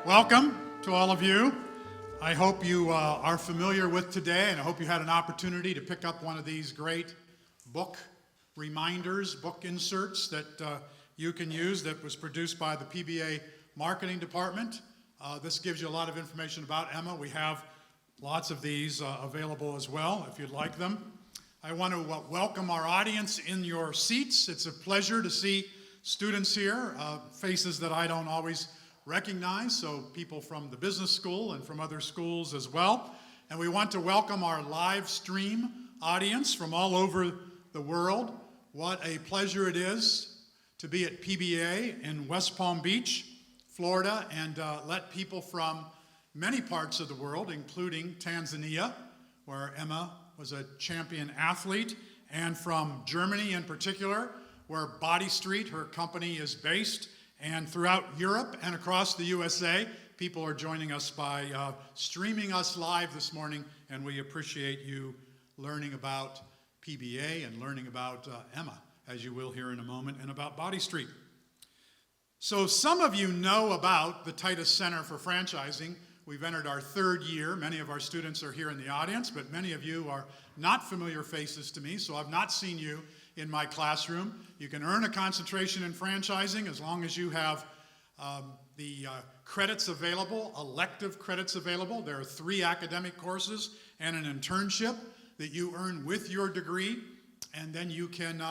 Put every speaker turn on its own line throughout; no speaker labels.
Welcome to all of you. I hope you are familiar with today, and I hope you had an opportunity to pick up one of these great book reminders, book inserts that you can use that was produced by the PBA Marketing Department. This gives you a lot of information about Emma. We have lots of these available as well if you'd like them. I want to welcome our audience in your seats. It's a pleasure to see students here, faces that I don't always recognize, so people from the business school and from other schools as well. And we want to welcome our live stream audience from all over the world. What a pleasure it is to be at PBA in West Palm Beach, Florida, and let people from many parts of the world, including Tanzania, where Emma was a champion athlete, and from Germany in particular, where Body Street, her company, is based, and throughout Europe and across the USA. People are joining us by streaming us live this morning, and we appreciate you learning about PBA and learning about Emma, as you will hear in a moment, and about Body Street. So some of you know about the Titus Center for Franchising. We've entered our third year. Many of our students are here in the audience, but many of you are not familiar faces to me, so I've not seen you in my classroom. You can earn a concentration in franchising as long as you have the credits available, elective credits available. There are 3 academic courses and an internship that you earn with your degree, and then you can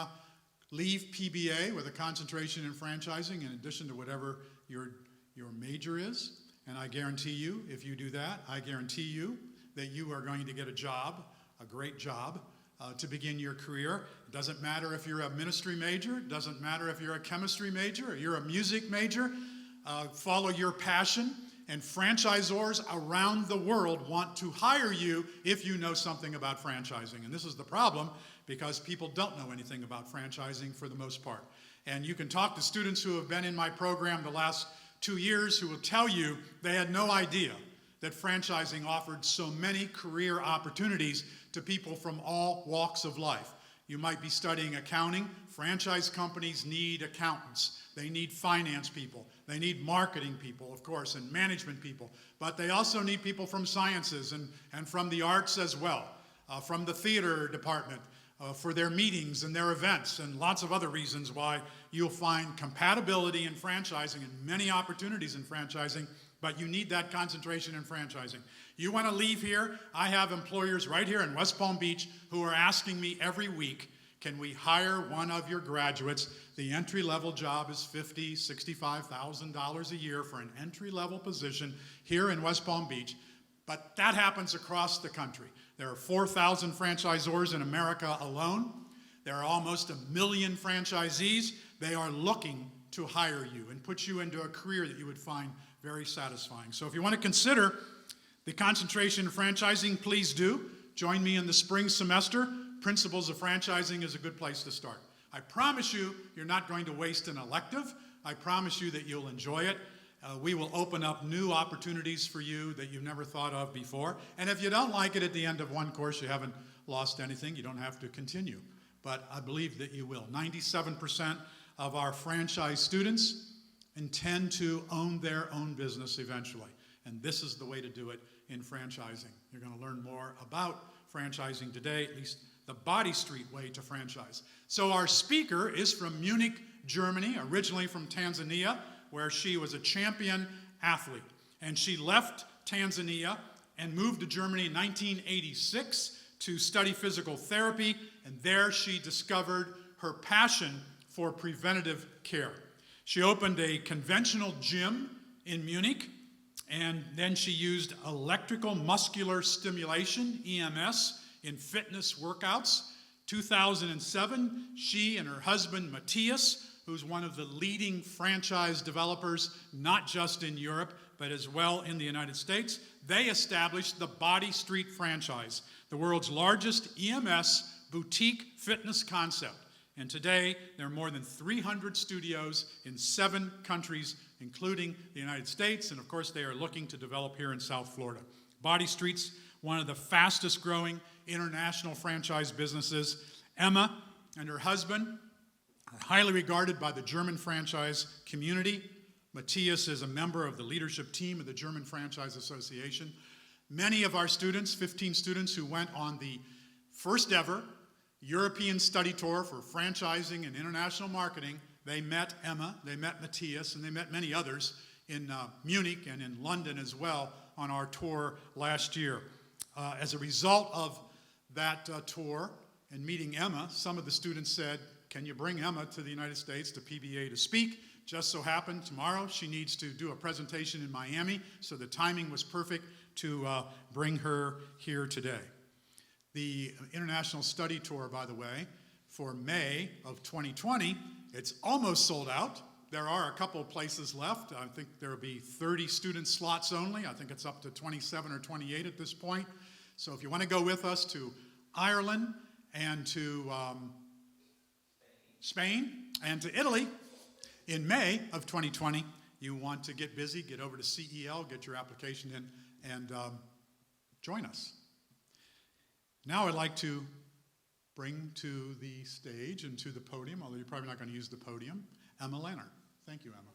leave PBA with a concentration in franchising in addition to whatever your major is. And I guarantee you, if you do that, I guarantee you that you are going to get a job, a great job, to begin your career. It doesn't matter if you're a ministry major, it doesn't matter if you're a chemistry major or you're a music major. Follow your passion, and franchisors around the world want to hire you if you know something about franchising. And this is the problem, because people don't know anything about franchising for the most part. And you can talk to students who have been in my program the last 2 years who will tell you they had no idea that franchising offered so many career opportunities to people from all walks of life. You might be studying accounting. Franchise companies need accountants. They need finance people. They need marketing people, of course, and management people. But they also need people from sciences and from the arts as well, from the theater department, for their meetings and their events, and lots of other reasons why you'll find compatibility in franchising and many opportunities in franchising, but you need that concentration in franchising. You want to leave here? I have employers right here in West Palm Beach who are asking me every week, can we hire one of your graduates? The entry-level job is $50,000, $65,000 a year for an entry-level position here in West Palm Beach, but that happens across the country. There are 4,000 franchisors in America alone. There are almost 1 million franchisees. They are looking to hire you and put you into a career that you would find very satisfying. So if you want to consider the concentration in franchising, please do. Join me in the spring semester. Principles of Franchising is a good place to start. I promise you, you're not going to waste an elective. I promise you that you'll enjoy it. We will open up new opportunities for you that you've never thought of before. And if you don't like it at the end of one course, you haven't lost anything. You don't have to continue. But I believe that you will. 97% of our franchise students intend to own their own business eventually. And this is the way to do it in franchising. You're going to learn more about franchising today, at least the Body Street way to franchise. So our speaker is from Munich, Germany, originally from Tanzania, where she was a champion athlete. And she left Tanzania and moved to Germany in 1986 to study physical therapy, and there she discovered her passion for preventative care. She opened a conventional gym in Munich, and then she used electrical muscular stimulation, EMS, in fitness workouts. 2007, she and her husband, Matthias, who's one of the leading franchise developers, not just in Europe, but as well in the United States, they established the Body Street franchise, the world's largest EMS boutique fitness concept. And today, there are more than 300 studios in 7 countries, including the United States, and of course, they are looking to develop here in South Florida. Body Street's one of the fastest growing international franchise businesses. Emma and her husband are highly regarded by the German franchise community. Matthias is a member of the leadership team of the German Franchise Association. Many of our students, 15 students who went on the first ever European study tour for franchising and international marketing, they met Emma, they met Matthias, and they met many others in Munich and in London as well on our tour last year. As a result of that tour and meeting Emma, some of the students said, can you bring Emma to the United States to PBA to speak? Just so happened tomorrow she needs to do a presentation in Miami, so the timing was perfect to bring her here today. The International Study Tour, by the way, for May of 2020, it's almost sold out. There are a couple of places left. I think there will be 30 student slots only. I think it's up to 27 or 28 at this point. So if you want to go with us to Ireland and to Spain and to Italy in May of 2020, you want to get busy, get over to CEL, get your application in, and join us. Now I'd like to bring to the stage and to the podium, although you're probably not going to use the podium, Emma Lehner. Thank you, Emma.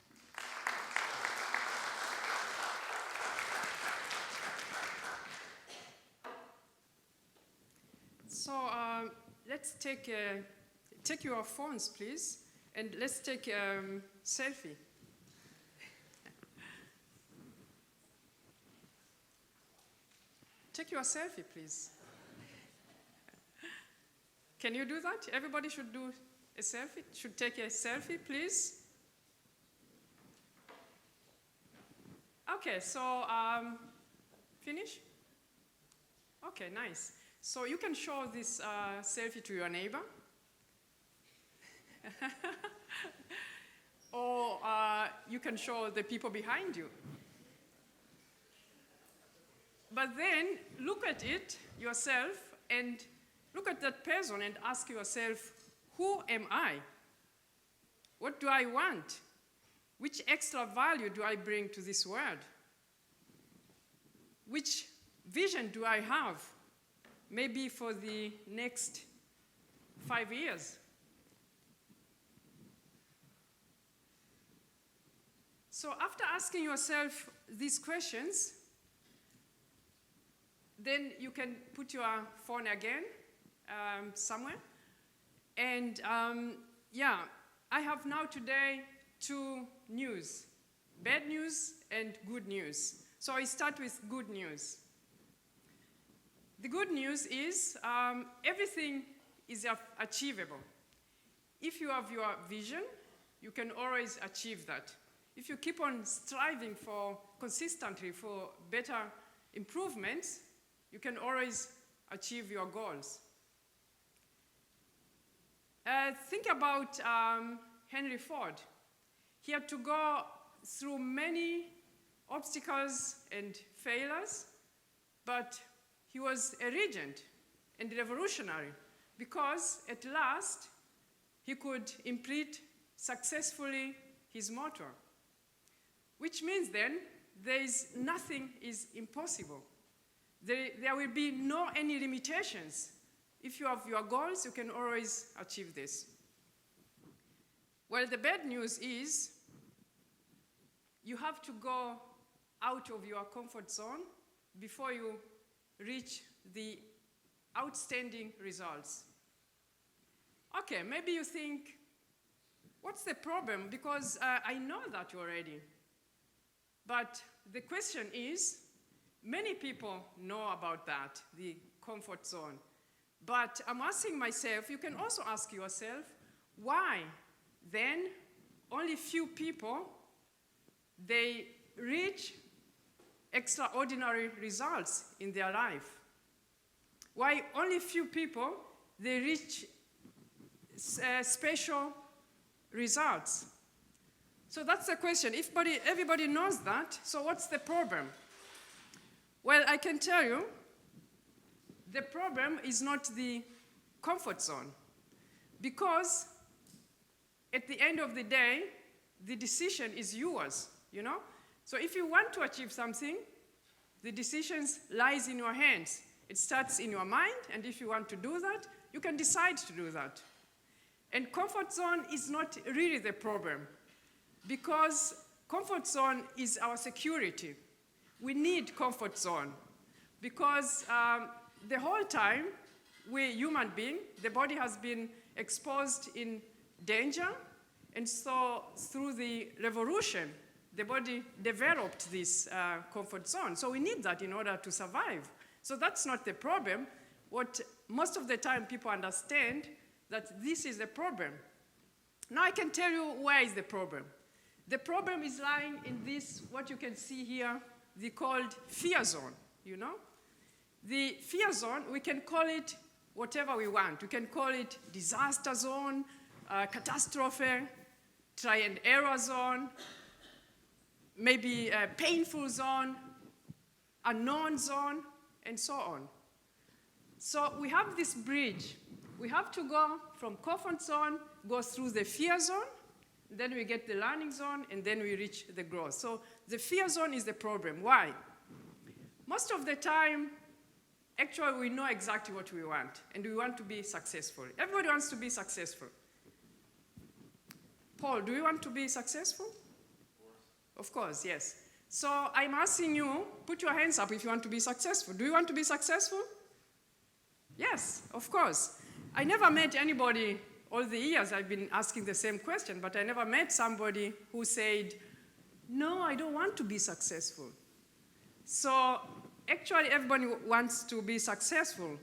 So let's take your phones, please, and let's take a selfie. Take your selfie, please. Can you do that? Everybody should do a selfie. Should take a selfie, please. Okay, so finish? Okay, nice. So you can show this selfie to your neighbor. Or you can show the people behind you. But then look at it yourself and look at that person and ask yourself, who am I? What do I want? Which extra value do I bring to this world? Which vision do I have? Maybe for the next 5 years. So after asking yourself these questions, then you can put your phone again somewhere. And yeah, I have now today 2 news, bad news and good news. So I start with good news. The good news is everything is achievable. If you have your vision, you can always achieve that. If you keep on striving consistently for better improvements, you can always achieve your goals. Think about Henry Ford. He had to go through many obstacles and failures, but he was a regent and revolutionary because at last he could implement successfully his motto, which means then nothing is impossible. There will be no any limitations. If you have your goals, you can always achieve this. Well, the bad news is you have to go out of your comfort zone before you reach the outstanding results. Okay, maybe you think, what's the problem? Because I know that already. But the question is, many people know about that, the comfort zone. But I'm asking myself, you can also ask yourself, why then only few people, they reach extraordinary results in their life? Why only few people, they reach special results? So that's the question. Everybody knows that, so what's the problem? Well, I can tell you, the problem is not the comfort zone, because at the end of the day, the decision is yours, you know? So if you want to achieve something, the decision lies in your hands. It starts in your mind, and if you want to do that, you can decide to do that. And comfort zone is not really the problem, because comfort zone is our security. We need comfort zone because the whole time, we human being, the body has been exposed in danger, and so through the revolution, the body developed this comfort zone. So we need that in order to survive. So that's not the problem. What most of the time people understand that this is the problem. Now I can tell you where is the problem. The problem is lying in this, what you can see here, the called fear zone, you know? The fear zone, we can call it whatever we want. We can call it disaster zone, catastrophe, try and error zone, maybe a painful zone, unknown zone, and so on. So we have this bridge. We have to go from comfort zone, go through the fear zone, then we get the learning zone, and then we reach the growth. So the fear zone is the problem. Why? Most of the time, actually, we know exactly what we want, and we want to be successful. Everybody wants to be successful. Paul, do you want to be successful? Of course, yes. So I'm asking you, put your hands up if you want to be successful. Do you want to be successful? Yes, of course. I never met anybody, all the years I've been asking the same question, but I never met somebody who said, no, I don't want to be successful. So actually, everybody wants to be successful.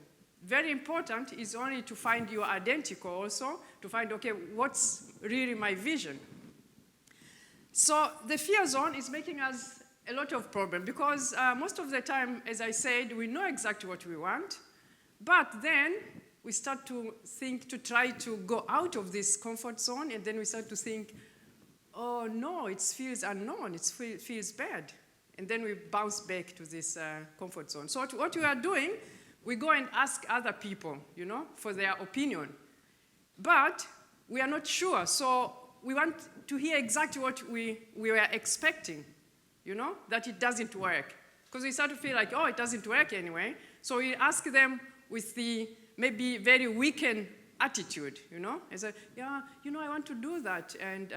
Very important is only to find your identical also, to find, okay, what's really my vision? So the fear zone is making us a lot of problem because most of the time, as I said, we know exactly what we want, but then we start to think to try to go out of this comfort zone, and then we start to think, oh no, it feels unknown, it feels bad. And then we bounce back to this comfort zone. So what we are doing, we go and ask other people, you know, for their opinion. But we are not sure, so we want to hear exactly what we were expecting, you know, that it doesn't work. Because we start to feel like, oh, it doesn't work anyway. So we ask them with the maybe very weakened attitude, you know. They say, yeah, you know, I want to do that, and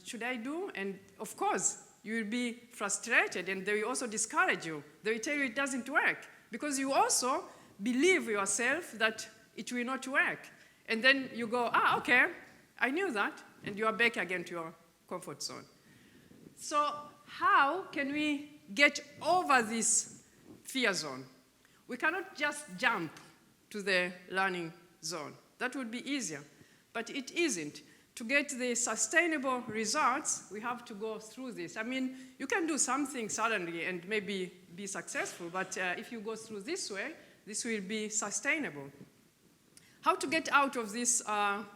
should I do? And of course, you will be frustrated, and they will also discourage you. They will tell you it doesn't work, because you also believe yourself that it will not work. And then you go, okay, I knew that, and you are back again to your comfort zone. So how can we get over this fear zone? We cannot just jump to the learning zone. That would be easier, but it isn't. To get the sustainable results, we have to go through this. I mean, you can do something suddenly and maybe be successful, but if you go through this way, this will be sustainable. How to get out of this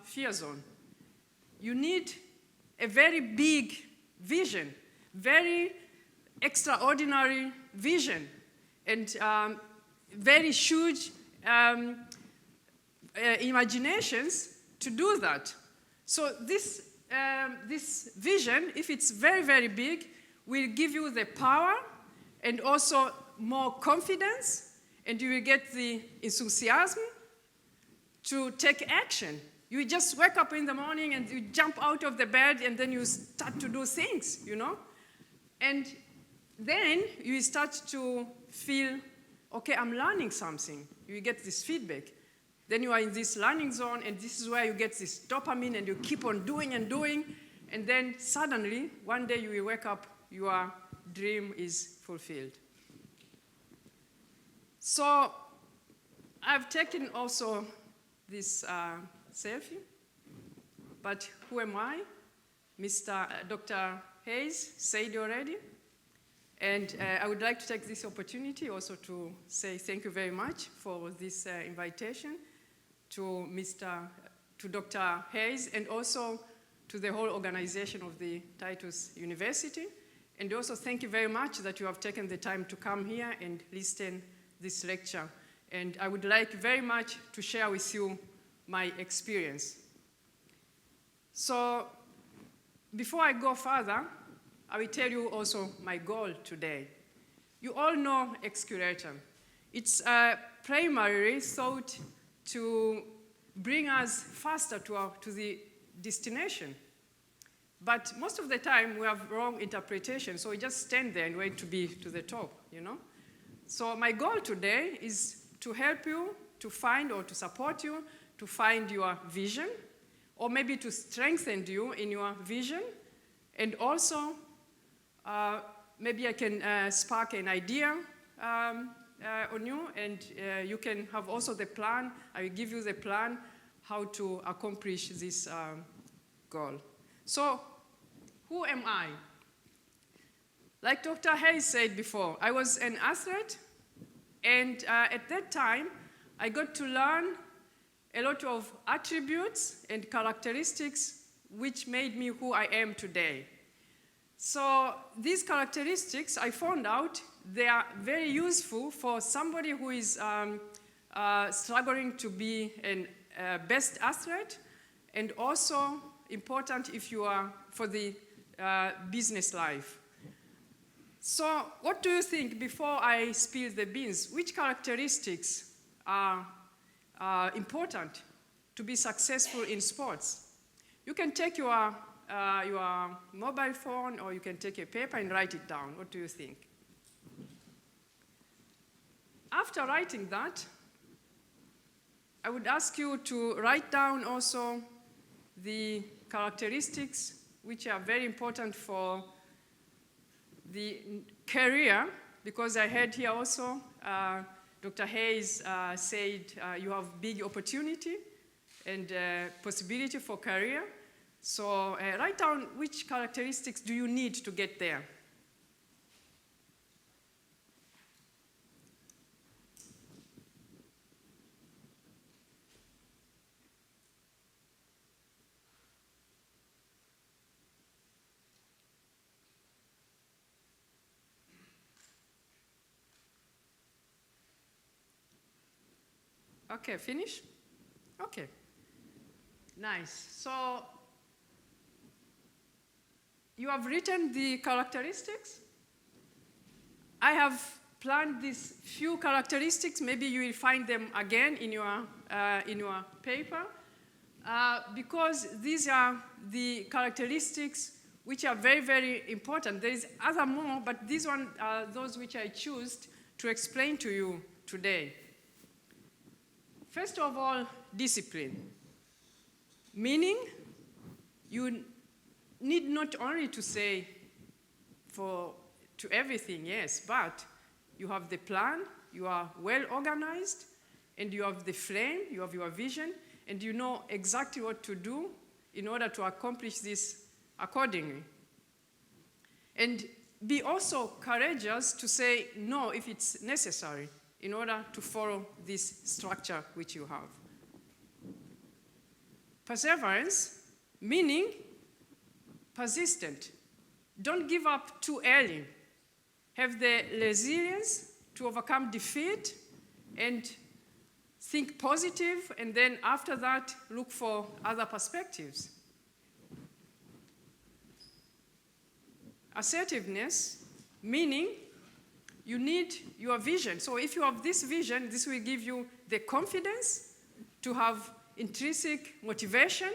fear zone? You need a very big vision, very extraordinary vision, and very huge imaginations to do that. So this vision, if it's very, very big, will give you the power and also more confidence, and you will get the enthusiasm to take action. You just wake up in the morning and you jump out of the bed, and then you start to do things, you know? And then you start to feel, okay, I'm learning something. You get this feedback. Then you are in this learning zone, and this is where you get this dopamine, and you keep on doing and doing, and then suddenly, one day you will wake up, your dream is fulfilled. So I've taken also this selfie, but who am I? Dr. Hayes said already, and I would like to take this opportunity also to say thank you very much for this invitation to Dr. Hayes, and also to the whole organization of the Titus University. And also thank you very much that you have taken the time to come here and listen this lecture. And I would like very much to share with you my experience. So before I go further, I will tell you also my goal today. You all know excurator. It's primarily thought to bring us faster to the destination. But most of the time, we have wrong interpretation, so we just stand there and wait to be to the top, you know? So my goal today is to help you to find or to support you to find your vision, or maybe to strengthen you in your vision. And also, maybe I can spark an idea on you, and you can have also the plan. I will give you the plan how to accomplish this goal. So, who am I? Like Dr. Hayes said before, I was an athlete, and at that time, I got to learn a lot of attributes and characteristics which made me who I am today. So these characteristics, I found out, they are very useful for somebody who is struggling to be a best athlete, and also important if you are for the business life. So what do you think, before I spill the beans, which characteristics are important to be successful in sports? You can take your mobile phone, or you can take a paper and write it down. What do you think? After writing that, I would ask you to write down also the characteristics which are very important for the career, because I heard here also Dr. Hayes said you have big opportunity and possibility for career. So write down which characteristics do you need to get there. Okay, finish? Okay. Nice. So you have written the characteristics. I have planned these few characteristics. Maybe you will find them again in your paper, because these are the characteristics which are very, very important. There is other more, but these ones are those which I choose to explain to you today. First of all, discipline. Meaning, you need not only to say to everything, yes, but you have the plan, you are well organized, and you have the flame, you have your vision, and you know exactly what to do in order to accomplish this accordingly. And be also courageous to say no if it's necessary, in order to follow this structure which you have. Perseverance, meaning persistent. Don't give up too early. Have the resilience to overcome defeat and think positive, and then after that, look for other perspectives. Assertiveness, meaning you need your vision. So if you have this vision, this will give you the confidence to have intrinsic motivation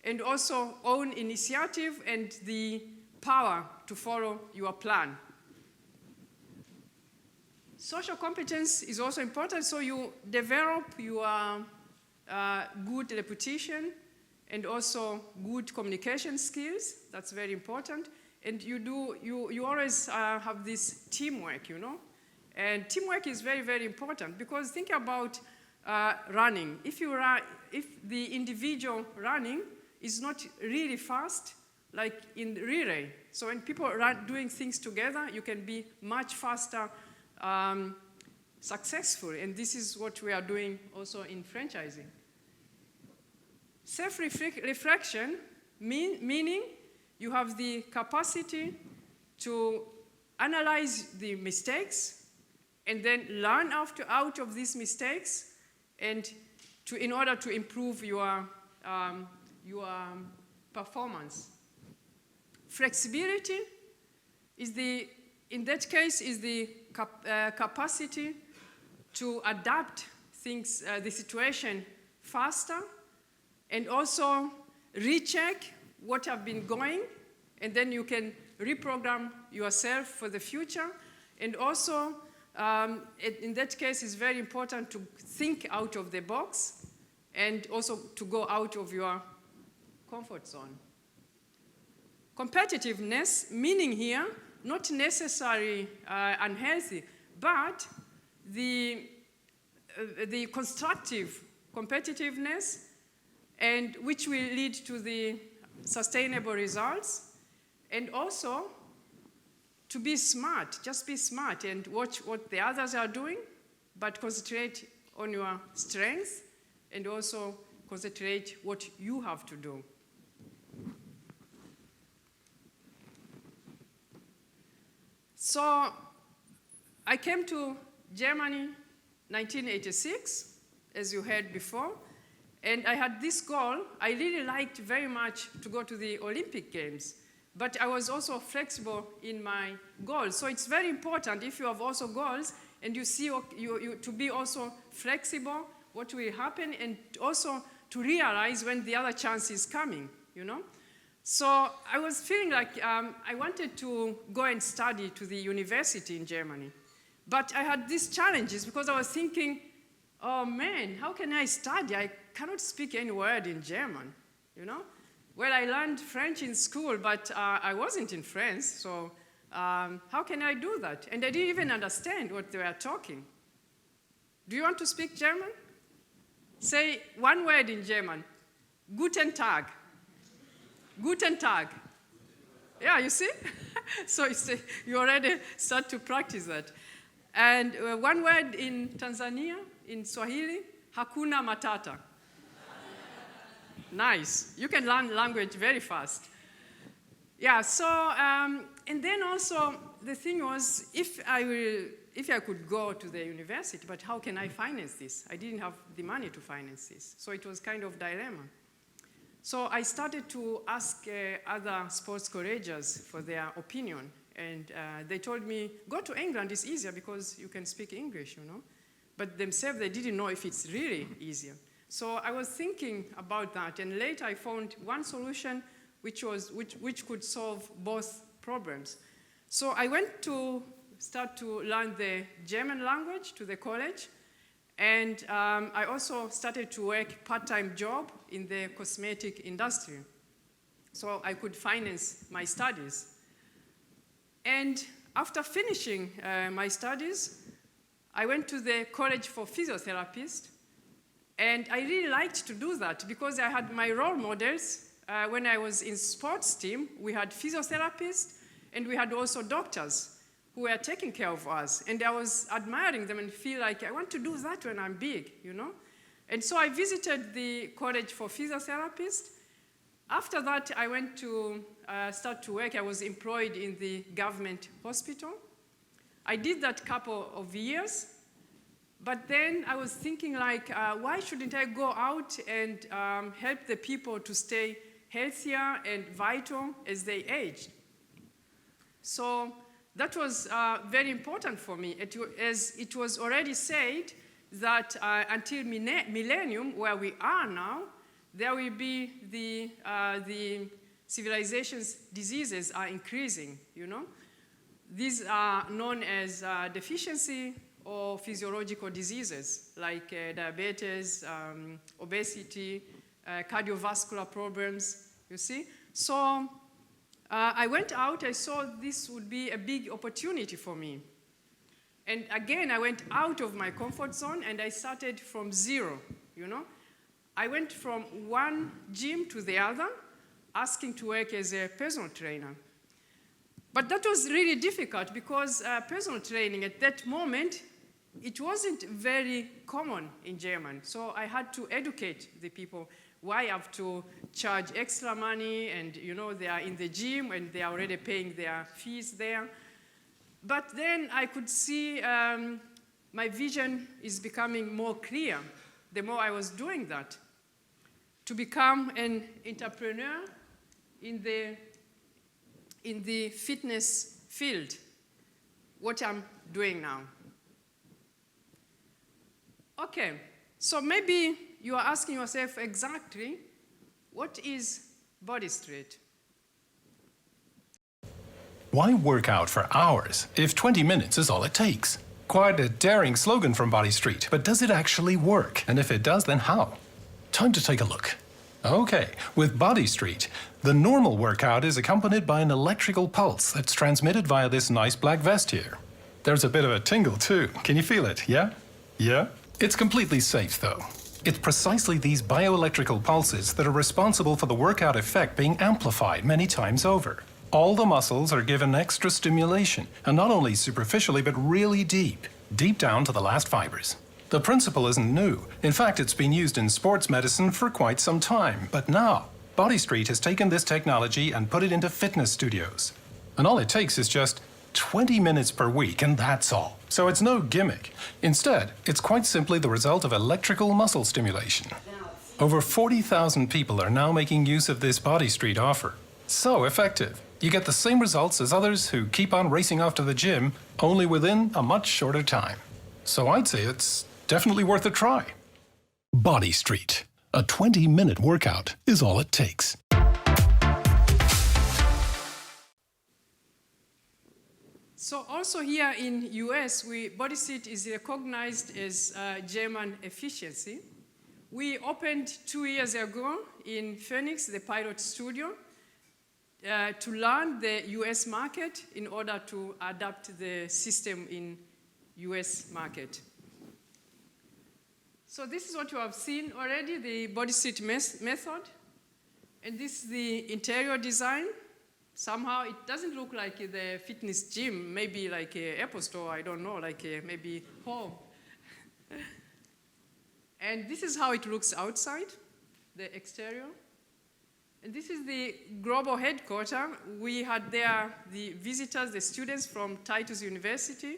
and also own initiative and the power to follow your plan. Social competence is also important, so you develop your good reputation and also good communication skills. That's very important. And you always have this teamwork, you know? And teamwork is very, very important, because think about running. If the individual running is not really fast, like in relay, so when people are doing things together, you can be much faster successful. And this is what we are doing also in franchising. Self-reflection, meaning you have the capacity to analyze the mistakes and then learn out of these mistakes, and in order to improve your performance. Flexibility in that case is the capacity to adapt the situation faster, and also recheck what have been going, and then you can reprogram yourself for the future. And also, in that case, it's very important to think out of the box and also to go out of your comfort zone. Competitiveness, meaning here, not necessarily unhealthy, but the constructive competitiveness, and which will lead to the sustainable results, and also to be smart, just be smart and watch what the others are doing, but concentrate on your strengths and also concentrate what you have to do. So I came to Germany 1986, as you heard before, and I had this goal. I really liked very much to go to the Olympic Games, but I was also flexible in my goals. So it's very important if you have also goals and you see to be also flexible, what will happen, and also to realize when the other chance is coming, you know? So I was feeling like I wanted to go and study to the university in Germany. But I had these challenges because I was thinking, oh man, how can I study? I cannot speak any word in German, you know? Well, I learned French in school, but I wasn't in France, so how can I do that? And I didn't even understand what they were talking. Do you want to speak German? Say one word in German. Guten Tag. Guten Tag. Yeah, you see? So you already start to practice that. And one word in Tanzania, in Swahili, Hakuna Matata. Nice. You can learn language very fast. Yeah, so, and then also the thing was, if I could go to the university, but how can I finance this? I didn't have the money to finance this. So it was kind of dilemma. So I started to ask other sports colleges for their opinion. And they told me, go to England, it's easier because you can speak English, you know. But themselves, they didn't know if it's really easier. So I was thinking about that, and later I found one solution which could solve both problems. So I went to start to learn the German language to the college, and I also started to work part-time job in the cosmetic industry, so I could finance my studies. And after finishing my studies, I went to the college for physiotherapists, and I really liked to do that because I had my role models. When I was in sports team, we had physiotherapists, and we had also doctors who were taking care of us. And I was admiring them and feel like I want to do that when I'm big, you know? And so I visited the college for physiotherapists. After that, I went to start to work. I was employed in the government hospital. I did that couple of years. But then I was thinking, like, why shouldn't I go out and help the people to stay healthier and vital as they age? So that was very important for me. As it was already said that until millennium, where we are now, there will be the civilization's diseases are increasing, you know? These are known as deficiency or physiological diseases like diabetes, obesity, cardiovascular problems, you see? So I went out, I saw this would be a big opportunity for me. And again, I went out of my comfort zone and I started from zero, you know? I went from one gym to the other, asking to work as a personal trainer. But that was really difficult because personal training at that moment, it wasn't very common in Germany. So I had to educate the people why I have to charge extra money, and you know, they are in the gym and they are already paying their fees there. But then I could see my vision is becoming more clear the more I was doing that. To become an entrepreneur in the fitness field, what I'm doing now. Okay, so maybe you are asking yourself exactly what is Body Street.
Why work out for hours if 20 minutes is all it takes? Quite a daring slogan from Body Street, but does it actually work? And if it does, then how? Time to take a look. Okay, with Body Street, the normal workout is accompanied by an electrical pulse that's transmitted via this nice black vest here. There's a bit of a tingle too. Can you feel it? Yeah? Yeah? It's completely safe though. It's precisely these bioelectrical pulses that are responsible for the workout effect being amplified many times over. All the muscles are given extra stimulation, and not only superficially, but really deep down to the last fibers. The principle isn't new. In fact, it's been used in sports medicine for quite some time. But now, Body Street has taken this technology and put it into fitness studios. And all it takes is just 20 minutes per week, and that's all. So it's no gimmick. Instead, it's quite simply the result of electrical muscle stimulation. Over 40,000 people are now making use of this Body Street offer. So effective. You get the same results as others who keep on racing off to the gym, only within a much shorter time. So I'd say it's definitely worth a try. Body Street. A 20-minute workout is all it takes.
So also here in US, Body Street is recognized as German efficiency. We opened 2 years ago in Phoenix, the pilot studio, to learn the US market in order to adapt the system in US market. So this is what you have seen already, the Body Street method. And this is the interior design. Somehow it doesn't look like the fitness gym, maybe like an Apple store, I don't know, like maybe home. And this is how it looks outside, the exterior. And this is the global headquarters. We had there the visitors, the students from Titus University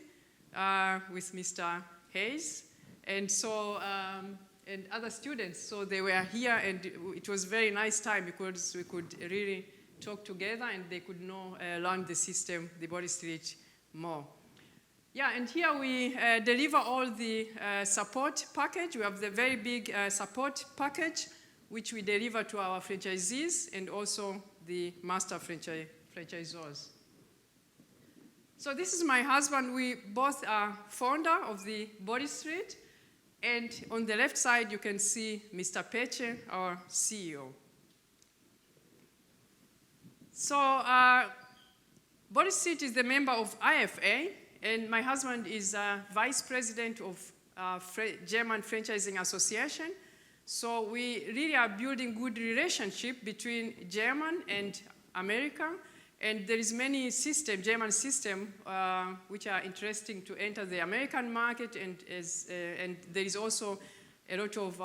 with Mr. Hayes, and so and other students. So they were here, and it was a very nice time because we could really talk together, and they could learn the system, the Body Street, more. Yeah, and here we deliver all the support package. We have the very big support package, which we deliver to our franchisees and also the master franchisors. So this is my husband. We both are founder of the Body Street. And on the left side, you can see Mr. Peche, our CEO. So Body Street is the member of IFA, and my husband is vice president of German Franchising Association. So we really are building good relationship between German and America, and there is many German system, which are interesting to enter the American market, and there is also a lot of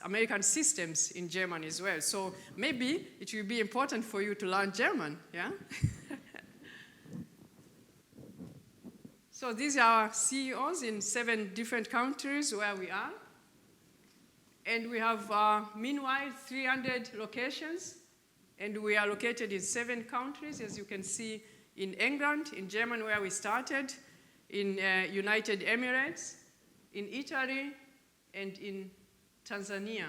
American systems in German as well. So maybe it will be important for you to learn German, yeah? So these are our CEOs in 7 different countries where we are. And we have, meanwhile, 300 locations, and we are located in 7 countries, as you can see, in England, in Germany, where we started, in United Emirates, in Italy, and in Tanzania,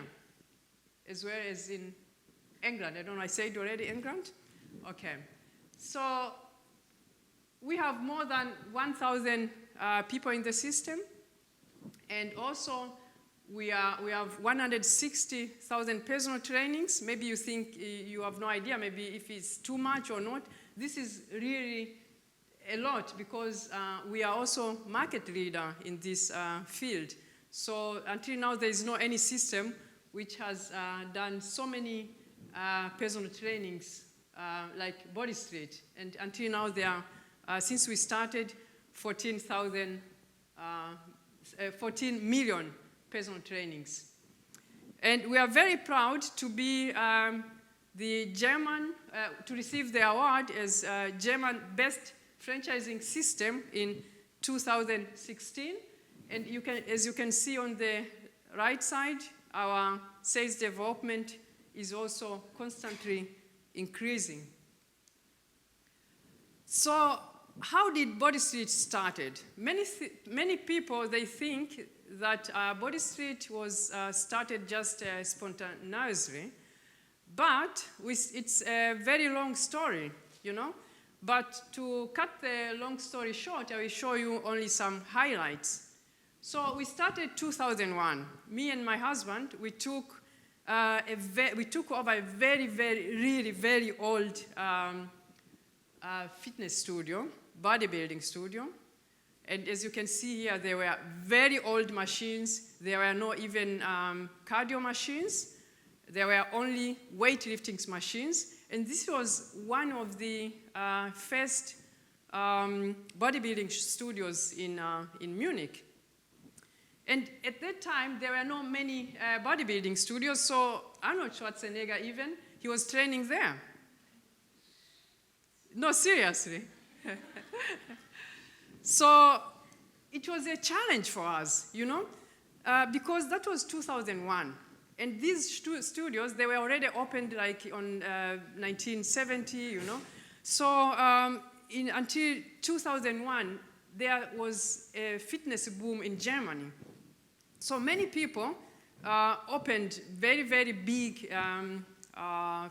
as well as in England. I don't know, I said already England? Okay. So we have more than 1,000 people in the system, and also we have 160,000 personal trainings. Maybe you think you have no idea, maybe if it's too much or not. This is really a lot because we are also market leader in this field. So until now, there is no any system which has done so many personal trainings like Body Street. And until now, there are, since we started, 14 million personal trainings. And we are very proud to be the German, to receive the award as German Best Franchising System in 2016. And as you can see on the right side, our sales development is also constantly increasing. So how did Body Street started? Many people, they think that Body Street was started just spontaneously, But it's a very long story, you know. But to cut the long story short, I will show you only some highlights. So we started 2001. Me and my husband, we took over a very old fitness studio, bodybuilding studio. And as you can see here, there were very old machines. There were no even cardio machines. There were only weightlifting machines. And this was one of the first bodybuilding studios in Munich. And at that time, there were not many bodybuilding studios, so Arnold Schwarzenegger even, he was training there. No, seriously. So it was a challenge for us, you know, because that was 2001. And these studios, they were already opened like on 1970, you know. So until 2001, there was a fitness boom in Germany. So many people opened very big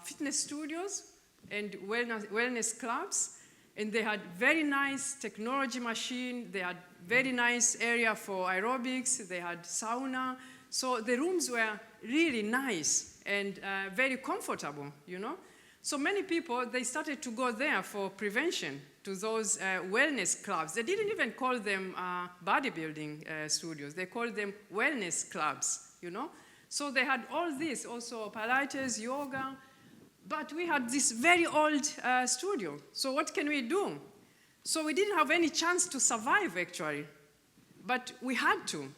fitness studios and wellness clubs. And they had very nice technology machine. They had very nice area for aerobics. They had sauna. So the rooms were really nice and very comfortable, you know. So many people, they started to go there for prevention, to those wellness clubs. They didn't even call them bodybuilding studios. They called them wellness clubs, you know. So they had all this, also Pilates, yoga. But we had this very old studio. So what can we do? So we didn't have any chance to survive, actually. But we had to.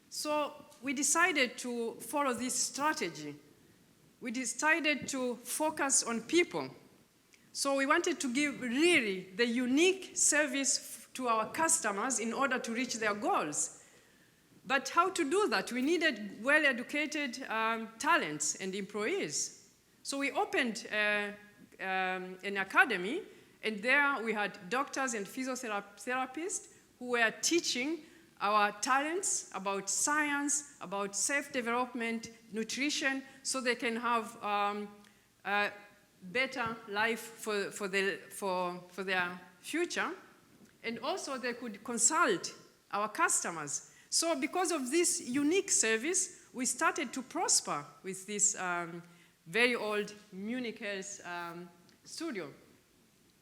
So we decided to follow this strategy. We decided to focus on people. So we wanted to give really the unique service to our customers in order to reach their goals. But how to do that? We needed well-educated talents and employees. So we opened an academy, and there we had doctors and physiotherapists who were teaching our talents about science, about self-development, nutrition, so they can have a better life for their future. And also they could consult our customers. So because of this unique service, we started to prosper with this very old Munich Health studio.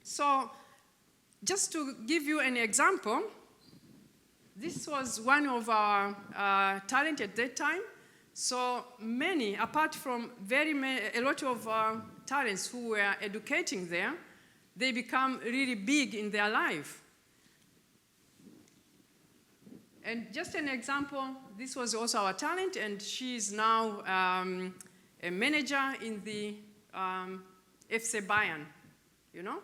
So just to give you an example, this was one of our talent at that time. So many, apart from a lot of talents who were educating there, they become really big in their life. And just an example, this was also our talent, and she is now a manager in the FC Bayern, you know?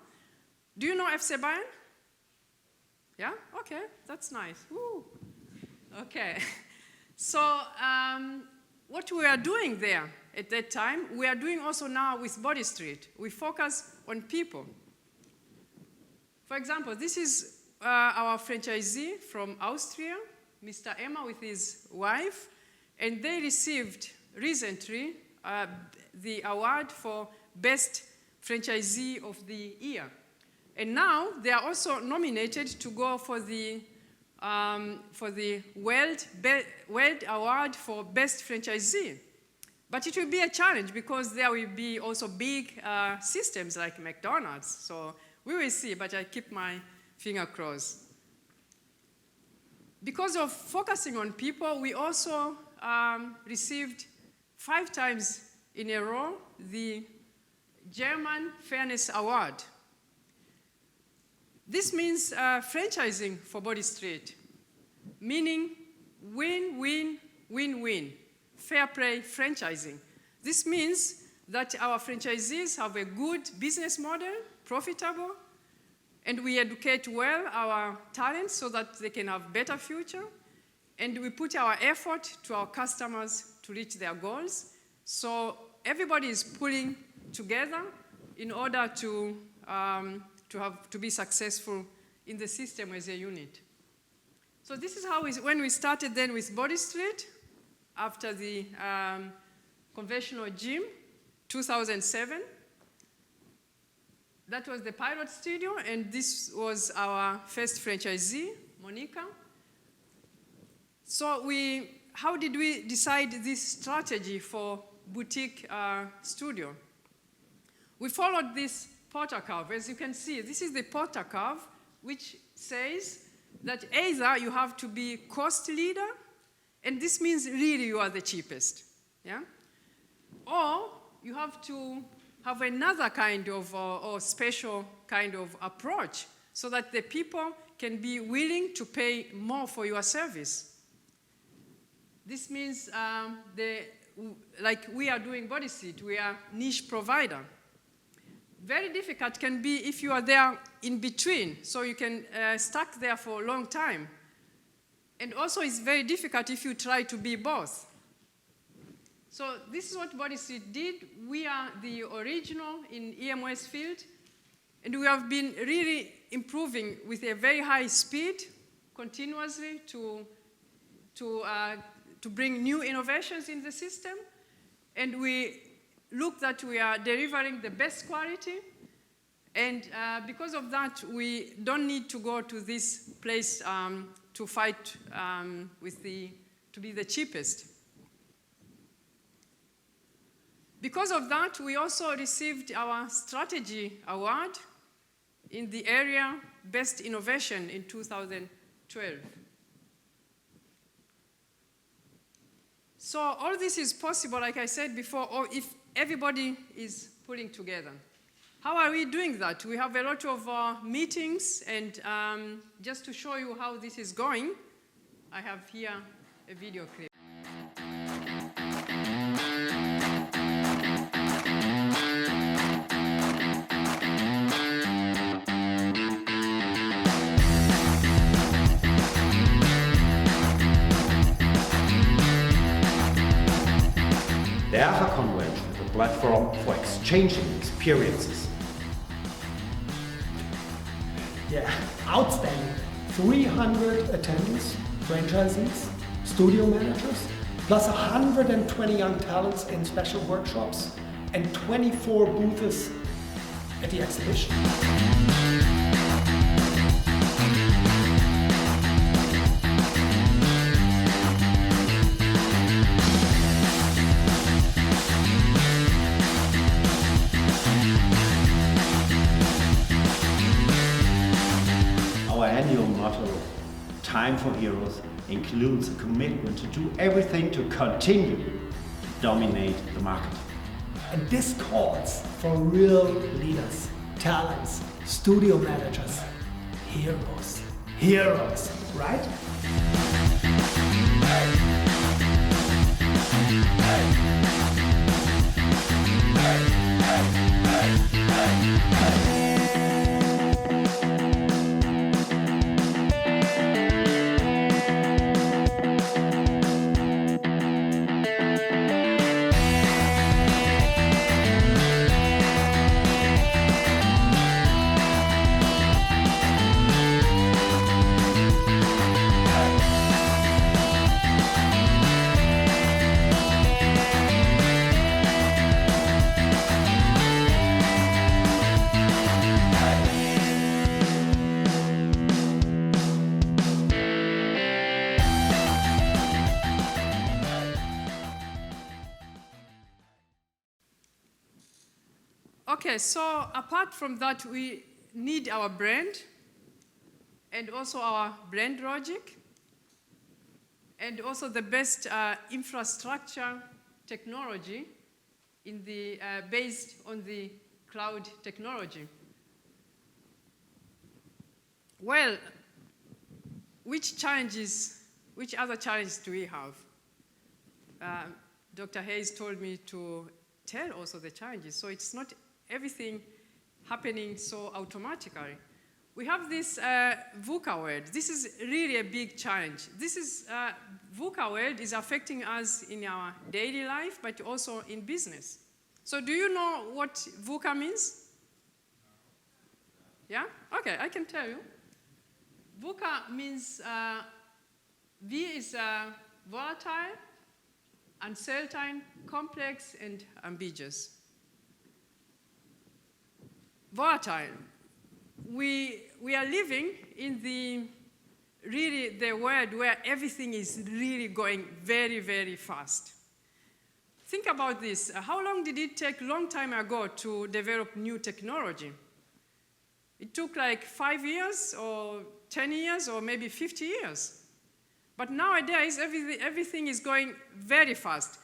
Do you know FC Bayern? Yeah? Okay, that's nice. Woo. Okay. So what we are doing there at that time, we are doing also now with Body Street. We focus on people. For example, this is our franchisee from Austria, Mr. Emma with his wife, and they received recently the award for Best Franchisee of the Year. And now they are also nominated to go for the World Award for Best Franchisee. But it will be a challenge because there will be also big systems like McDonald's. So we will see, but I keep my finger crossed. Because of focusing on people, we also received 5 times in a row the German Fairness Award. This means franchising for Body Street, meaning win-win-win-win, fair play franchising. This means that our franchisees have a good business model, profitable, and we educate well our talents so that they can have better future, and we put our effort to our customers to reach their goals. So everybody is pulling together in order to be successful in the system as a unit. So this is how when we started then with Body Street, after the conventional gym, 2007. That was the pilot studio, and this was our first franchisee, Monica. So how did we decide this strategy for boutique studio? We followed this Porter curve. As you can see, this is the Porter curve, which says that either you have to be cost leader, and this means really you are the cheapest, yeah? Or you have to have another kind of or special kind of approach so that the people can be willing to pay more for your service. This means like we are doing body seat, we are niche provider. Very difficult can be if you are there in between, so you can stuck there for a long time. And also it's very difficult if you try to be both. So this is what Body Seat did. We are the original in EMS field, and we have been really improving with a very high speed continuously to bring new innovations in the system. And we look that we are delivering the best quality. And because of that, we don't need to go to this place to fight to be the cheapest. Because of that, we also received our strategy award in the area Best Innovation in 2012. So all this is possible, like I said before, or if everybody is pulling together. How are we doing that? We have a lot of meetings, and just to show you how this is going, I have here a video clip.
The Alpha Convention is a platform for exchanging experiences.
Yeah, outstanding. 300 attendees, franchisees, studio managers, plus 120 young talents in special workshops, and 24 booths at the exhibition.
Our annual motto, Time for Heroes, includes a commitment to do everything to continue to dominate the market.
And this calls for real leaders, talents, studio managers, heroes. Heroes, right?
Okay, so apart from that, we need our brand and also our brand logic and also the best infrastructure technology in the, based on the cloud technology. Well, which other challenges do we have? Dr. Hayes told me to tell also the challenges, so it's not everything happening so automatically. We have this VUCA world. This is really a big challenge. This is, VUCA world is affecting us in our daily life, but also in business. So do you know what VUCA means? Yeah? Okay, I can tell you. VUCA means, V is volatile, uncertain, complex, and ambiguous. volatile. We are living in the world where everything is really going very, very fast. Think about this. How long did it take long time ago to develop new technology? It took like 5 years or 10 years or maybe 50 years. But nowadays, everything is going very fast.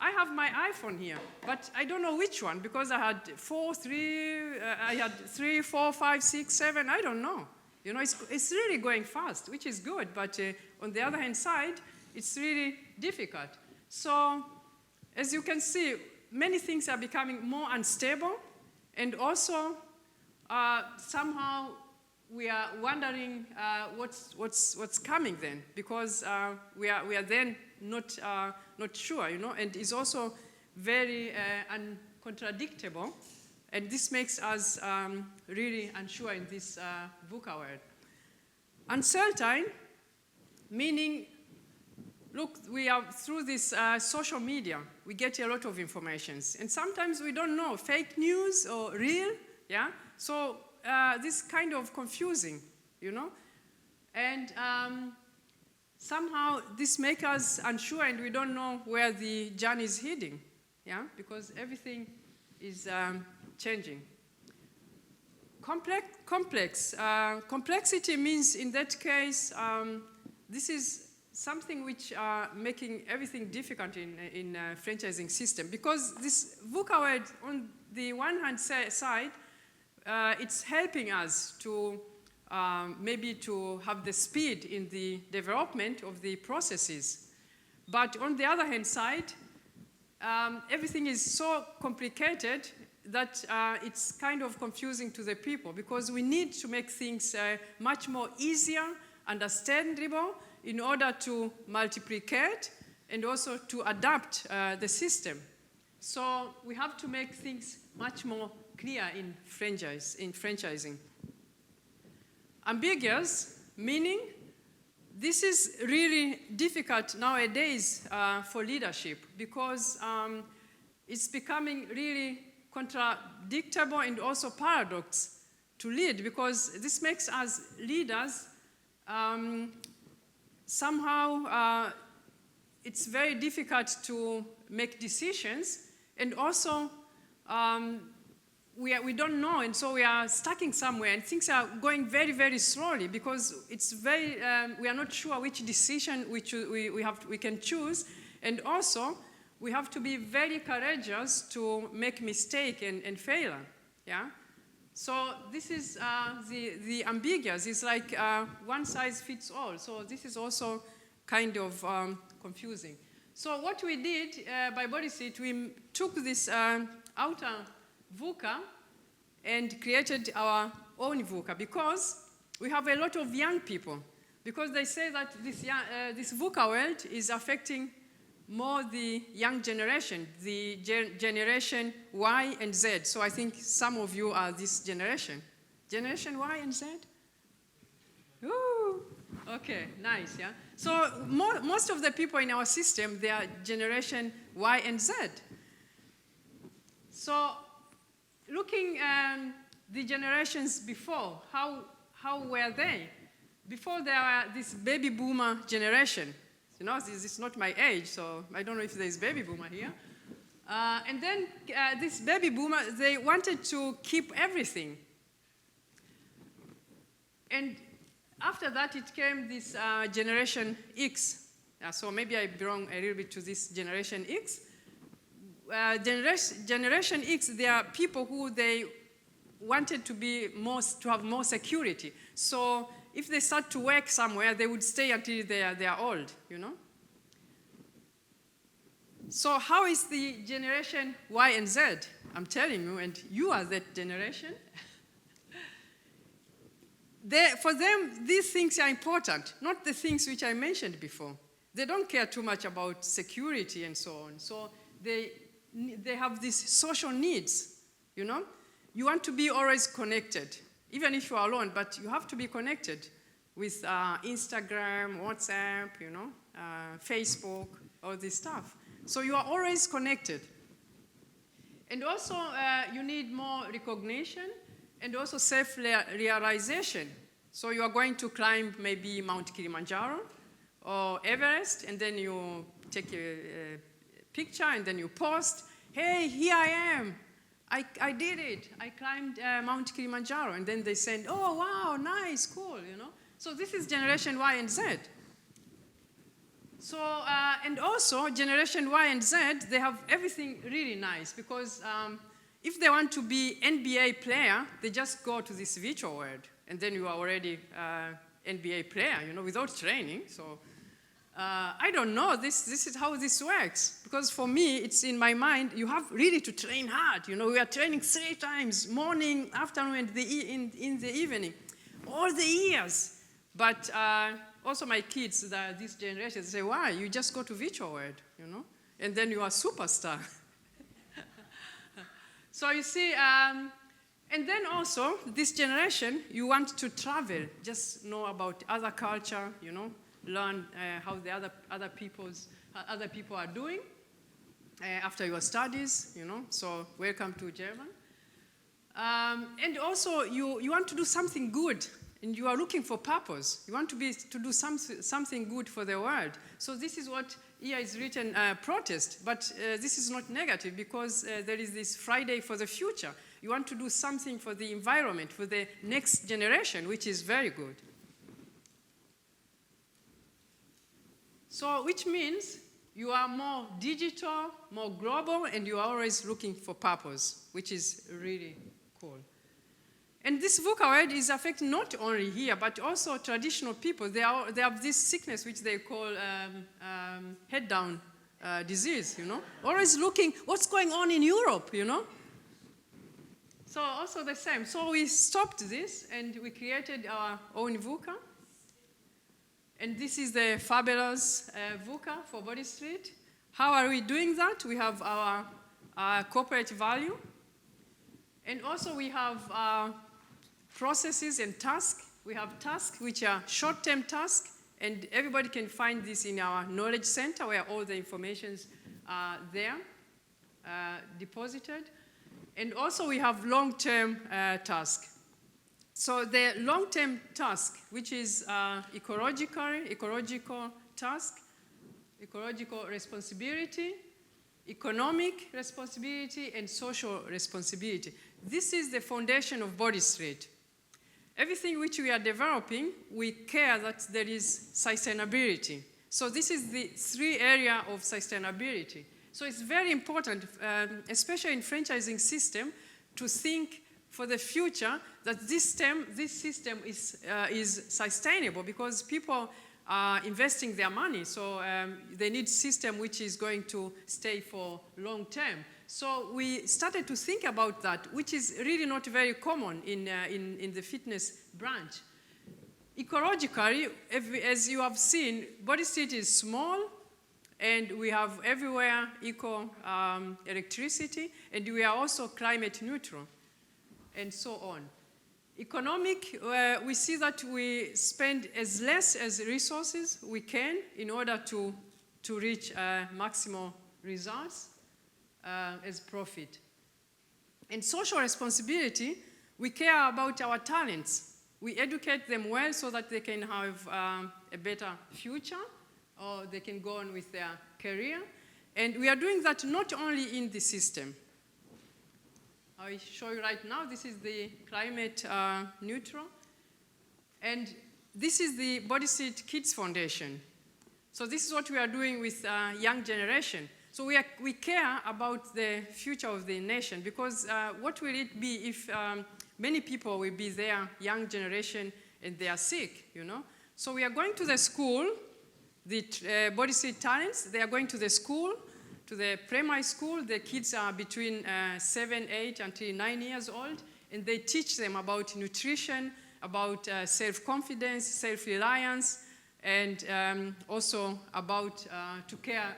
I have my iPhone here, but I don't know which one because I had 3, 4, 5, 6, 7, I don't know. You know, it's really going fast, which is good, but on the other hand side, it's really difficult. So, as you can see, many things are becoming more unstable, and also somehow we are wondering what's coming then, because we are then not sure, you know, and it's also very uncontradictable, and this makes us really unsure in this VUCA world. Uncertain, meaning, look, we are through this social media, we get a lot of information, and sometimes we don't know, fake news or real, yeah? So this kind of confusing, you know? And somehow this makes us unsure and we don't know where the journey is heading, yeah? Because everything is changing. Complexity means, in that case, this is something which making everything difficult in franchising system, because this VUCA world, on the one hand side, it's helping us to maybe to have the speed in the development of the processes. But on the other hand side, everything is so complicated that it's kind of confusing to the people, because we need to make things much more easier, understandable, in order to multiplicate and also to adapt the system. So we have to make things much more clear in franchising. Ambiguous, meaning this is really difficult nowadays for leadership, because it's becoming really contradictable and also paradox to lead, because this makes us leaders somehow it's very difficult to make decisions, and also we don't know, and so we are stuck somewhere, and things are going very, very slowly, because it's very, we are not sure which decision we can choose, and also we have to be very courageous to make mistake and fail, yeah? So this is the ambiguous. It's like one size fits all. So this is also kind of confusing. So what we did by BodySeat, we took this outer VUCA and created our own VUCA, because we have a lot of young people, because they say that this VUCA world is affecting more the young generation, the generation Y and Z. So I think some of you are this generation. Generation Y and Z? Ooh, okay, nice, yeah? So most of the people in our system, they are generation Y and Z. So looking at the generations before, how were they? Before there were this baby boomer generation. You know, this is not my age, so I don't know if there's baby boomer here. And then this baby boomer, they wanted to keep everything. And after that, it came this Generation X. So maybe I belong a little bit to this Generation X. Generation X, they are people who they wanted to have more security. So if they start to work somewhere, they would stay until they are old, you know? So how is the generation Y and Z? I'm telling you, and you are that generation. For them, these things are important, not the things which I mentioned before. They don't care too much about security and so on. So they have these social needs, you know? You want to be always connected, even if you are alone, but you have to be connected with Instagram, WhatsApp, you know, Facebook, all this stuff. So you are always connected. And also, you need more recognition and also self-realization. So you are going to climb maybe Mount Kilimanjaro or Everest, and then you take a picture, and then you post, hey, here I am. I did it. I climbed Mount Kilimanjaro. And then they send, oh, wow, nice, cool, you know. So this is Generation Y and Z. So, and also, Generation Y and Z, they have everything really nice, because if they want to be NBA player, they just go to this virtual world, and then you are already NBA player, you know, without training. So I don't know, this is how this works, because for me, it's in my mind, you have really to train hard. You know, we are training 3 times, morning, afternoon, and in the evening, all the years. But also my kids, this generation, they say, why? You just go to virtual world, you know, and then you are superstar. So you see, and then also, this generation, you want to travel, just know about other culture, you know, learn how the other people are doing after your studies, you know, so welcome to German. And also, you want to do something good, and you are looking for purpose. You want to do something good for the world. So this is what here is written, protest, but this is not negative, because there is this Friday for the future. You want to do something for the environment, for the next generation, which is very good. So, which means you are more digital, more global, and you are always looking for purpose, which is really cool. And this VUCA word is affecting not only here, but also traditional people. They have this sickness which they call head-down disease, you know. Always looking, what's going on in Europe, you know. So also the same. So we stopped this, and we created our own VUCA. And this is the fabulous VUCA for Body Street. How are we doing that? We have our corporate value. And also we have processes and tasks. We have tasks which are short-term tasks, and everybody can find this in our knowledge center, where all the informations are there, deposited. And also we have long-term tasks. So the long-term task, which is ecological task, ecological responsibility, economic responsibility, and social responsibility. This is the foundation of Body Street. Everything which we are developing, we care that there is sustainability. So this is the 3 areas of sustainability. So it's very important, especially in franchising system, to think for the future that this system is sustainable, because people are investing their money. So they need a system which is going to stay for long term. So we started to think about that, which is really not very common in the fitness branch. Ecologically, as you have seen, Body Street is small, and we have everywhere eco electricity, and we are also climate neutral, and so on. Economic, we see that we spend as less as resources we can in order to reach maximal results as profit. And social responsibility, we care about our talents. We educate them well so that they can have a better future, or they can go on with their career. And we are doing that not only in the system. I show you right now, this is the climate neutral. And this is the Body Street Kids Foundation. So this is what we are doing with young generation. So we care about the future of the nation, because what will it be if many people will be there, young generation, and they are sick, you know? So we are going to the school, the Body Street talents, they are going to the school, to the primary school. The kids are between 7, 8, until 9 years old, and they teach them about nutrition, about self-confidence, self-reliance, and also about to care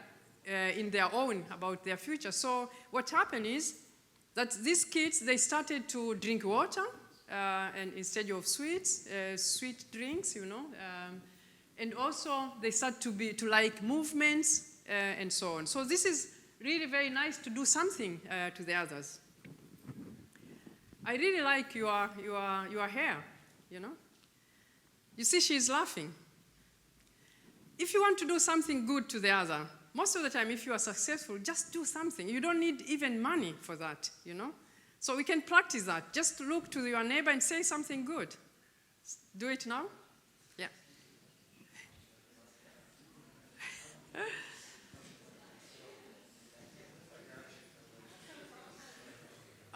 in their own, about their future. So what happened is that these kids, they started to drink water, and instead of sweet drinks, you know, and also they start to like movements, and so on. So this is really very nice to do something to the others. I really like your hair, you know. You see, she's laughing. If you want to do something good to the other, most of the time, if you are successful, just do something. You don't need even money for that, you know. So we can practice that. Just look to your neighbor and say something good. Do it now. Yeah.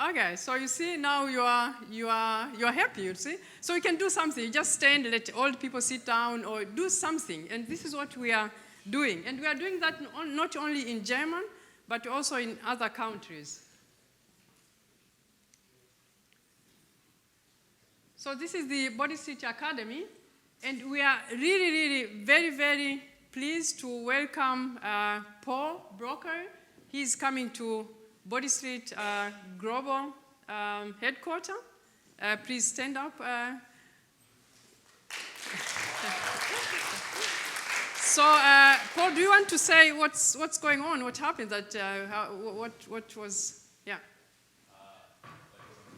Okay, so you see now you are happy, you see? So you can do something. You just stand, let old people sit down, or do something. And this is what we are doing. And we are doing that not only in German, but also in other countries. So this is the Body Street Academy. And we are really, really very, very pleased to welcome Paul Broker. He's coming to Body Street Global Headquarters. Please stand up. So, Paul, do you want to say what's going on? What happened? What was? Yeah.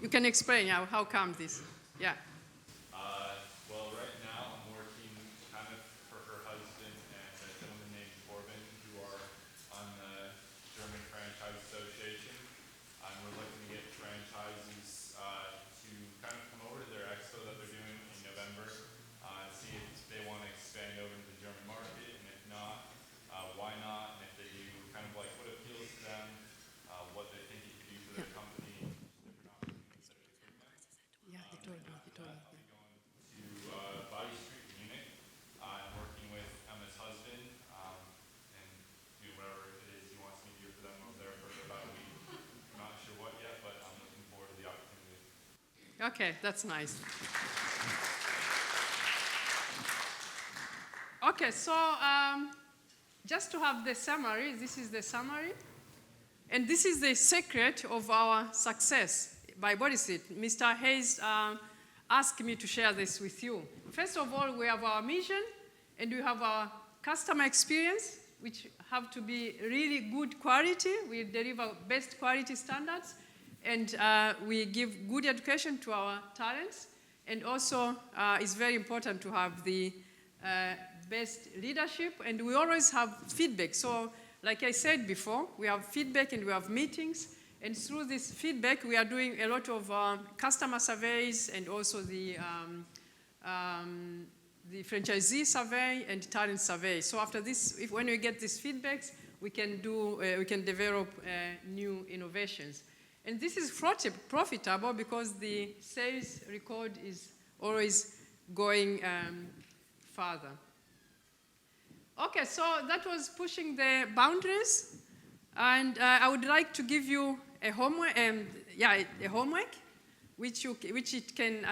You can explain how come this? Yeah.
Well, right now I'm working kind of for her husband and a gentleman named Corbin, who are on the German Franchise Association. We're looking to get franchises to kind of come over to their expo that they're doing in November, see if they want to expand over to the German market, and if not, why not? And if they do, kind of like what appeals to them, what they think it could do for their company, different opportunities that it could bring them.
Yeah, he told me.
I'll be going to Body Street, Munich. I'm working with Emma's husband and do whatever it is he wants me to do for them over there for about a week. I'm not sure what yet, but I'm looking forward to the opportunity.
Okay, that's nice. Okay, so just to have the summary, this is the summary. And this is the secret of our success by Body Street. Mr. Hayes asked me to share this with you. First of all, we have our mission, and we have our customer experience, which have to be really good quality. We deliver best quality standards, and we give good education to our talents. And also, it's very important to have the best leadership, and we always have feedback. So, like I said before, we have feedback and we have meetings. And through this feedback, we are doing a lot of customer surveys and also the franchisee survey and talent survey. So after this, when we get these feedbacks, we can develop new innovations. And this is profitable because the sales record is always going further. Okay, so that was pushing the boundaries. And I would like to give you a homework, which it can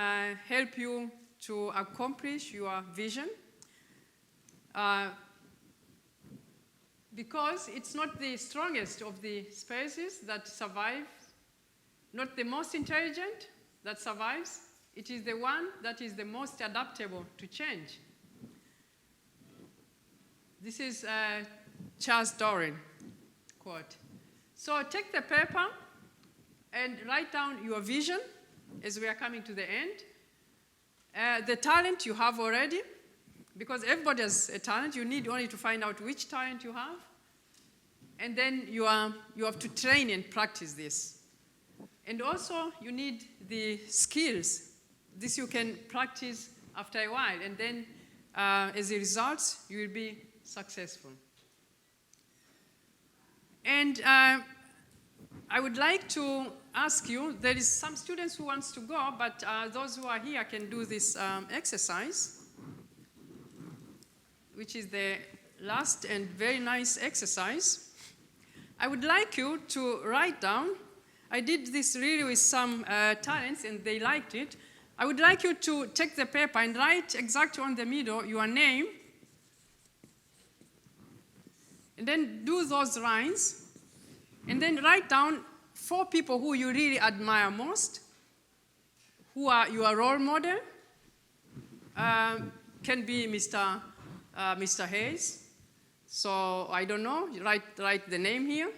help you to accomplish your vision. Because it's not the strongest of the species that survive, not the most intelligent that survives. It is the one that is the most adaptable to change. This is Charles Darwin quote. So take the paper and write down your vision as we are coming to the end. The talent you have already, because everybody has a talent. You need only to find out which talent you have. And then you have to train and practice this. And also, you need the skills. This you can practice after a while. And then, as a result, you will be successful. And I would like to ask you, there is some students who wants to go, but those who are here can do this exercise, which is the last and very nice exercise. I would like you to write down, I did this really with some talents and they liked it. I would like you to take the paper and write exactly on the middle your name, and then do those lines, and then write down 4 people who you really admire most, who are your role model. Can be Mr. Hayes. So I don't know, write the name here.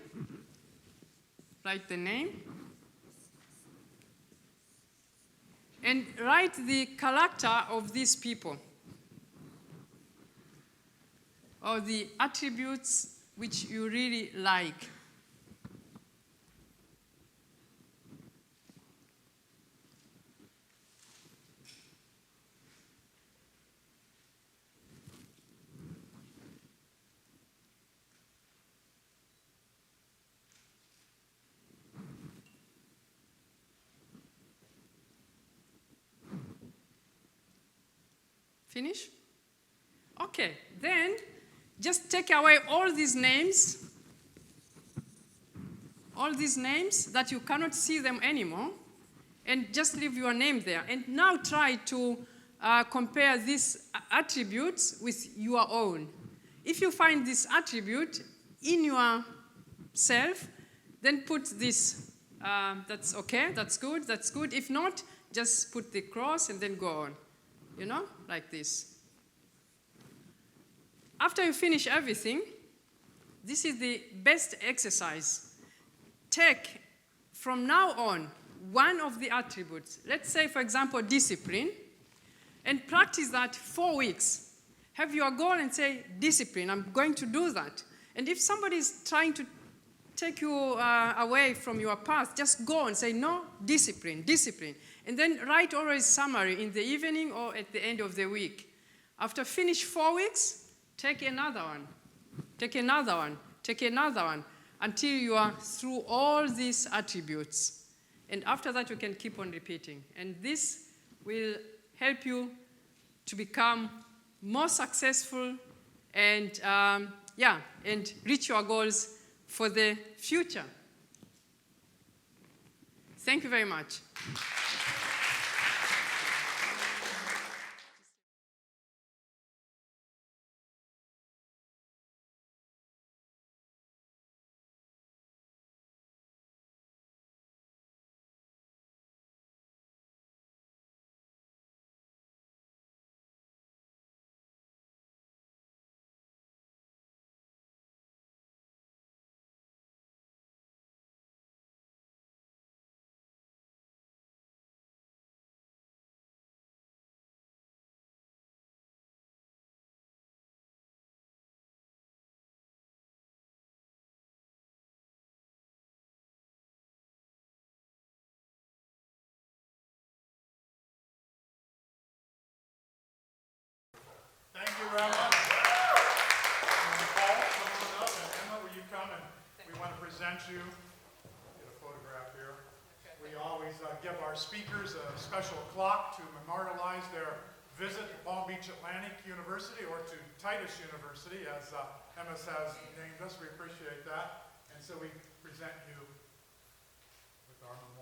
Write the name. and write the character of these people, or the attributes which you really like. Finish? Okay, then just take away all these names that you cannot see them anymore, and just leave your name there. And now try to compare these attributes with your own. If you find this attribute in yourself, then put this. That's okay, that's good, that's good. If not, just put the cross and then go on. You know, like this. After you finish everything, this is the best exercise. Take, from now on, one of the attributes. Let's say, for example, discipline, and practice that 4 weeks. Have your goal and say, discipline, I'm going to do that. And if somebody is trying to take you away from your path, just go and say, no, discipline, discipline. And then write always summary in the evening or at the end of the week. After finish 4 weeks, take another one, take another one, take another one, until you are through all these attributes. And after that, you can keep on repeating. And this will help you to become more successful and, and reach your goals for the future. Thank you very much.
Thank you, Rabbi. Paul, come on up, and Emma, will you come, and we want to present you. Get a photograph here. We always give our speakers a special clock to memorialize their visit to Palm Beach Atlantic University, or to Titus University, as Emma has named us. We appreciate that. And so we present you with our memorial.